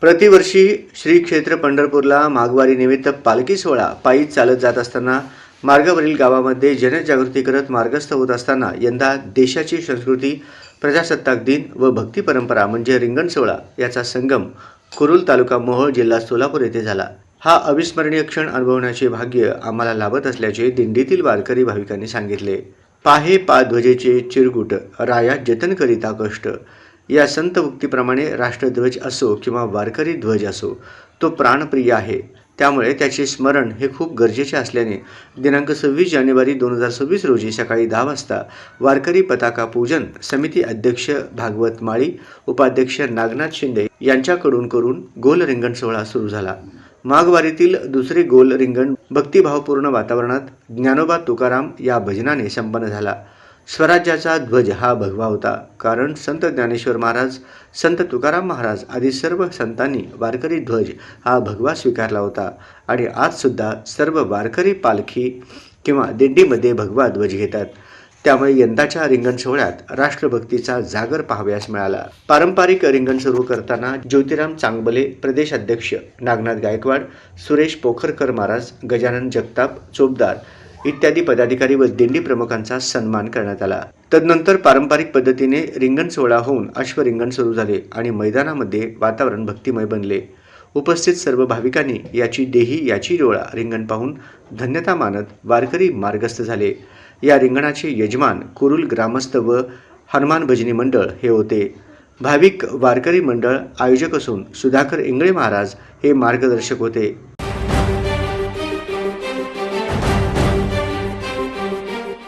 प्रतिवर्षी श्री क्षेत्र पंढरपूरला माघवारी निमित्त पालखी सोहळा पायी चालत जात असताना मार्गावरील गावामध्ये जनजागृती करत मार्गस्थ होत असताना यंदा देशाची संस्कृती, प्रजासत्ताक दिन व भक्ती परंपरा म्हणजे रिंगण सोहळा याचा संगम कुरुल तालुका मोहोळ जिल्हा सोलापूर येथे झाला। हा अविस्मरणीय क्षण अनुभवण्याचे भाग्य आम्हाला लाभत असल्याचे दिंडीतील वारकरी भाविकांनी सांगितले। पाहे पा ध्वजेचे चिरगुट राया जतन करिता कष्ट या संत उक्तीप्रमाणे राष्ट्रध्वज असो किंवा वारकरी ध्वज असो, तो प्राणप्रिय आहे। त्यामुळे त्याचे स्मरण हे खूप गरजेचे असल्याने दिनांक 26 जानेवारी 2026 रोजी सकाळी 10 वाजता वारकरी पताका पूजन समिती अध्यक्ष भागवत माळी, उपाध्यक्ष नागनाथ शिंदे यांच्याकडून करून गोल रिंगण सोहळा सुरू झाला। माघवारीतील दुसरे गोल रिंगण भक्तिभावपूर्ण वातावरणात ज्ञानोबा तुकाराम या भजनाने संपन्न झाला। स्वराज्याचा ध्वज हा भगवा होता, कारण संत ज्ञानेश्वर महाराज, संत तुकाराम महाराज आदी सर्व संतांनी वारकरी ध्वज हा भगवा स्वीकारला होता आणि आज सुद्धा सर्व वारकरी पालखी किंवा दिंडीमध्ये भगवा ध्वज घेतात। त्यामुळे यंदाच्या रिंगण सोहळ्यात राष्ट्रभक्तीचा जागर पाहावयास मिळाला। पारंपरिक रिंगण सुरू करताना ज्योतिराम चांगबले, प्रदेश अध्यक्ष नागनाथ गायकवाड, सुरेश पोखरकर महाराज, गजानन जगताप चोपदार इत्यादी पदाधिकारी व दिंडी प्रमुखांचा सन्मान करण्यात आला। तदनंतर पारंपरिक पद्धतीने रिंगण सोहळा होऊन अश्वरिंगण सुरू झाले आणि मैदानामध्ये वातावरण भक्तिमय बनले। उपस्थित सर्व भाविकांनी याची देही याची डोळा रिंगण पाहून धन्यता मानत वारकरी मार्गस्थ झाले। या रिंगणाचे यजमान कुरुल ग्रामस्थ व हनुमान भजनी मंडळ हे होते। भाविक वारकरी मंडळ आयोजक असून सुधाकर इंगळे महाराज हे मार्गदर्शक होते।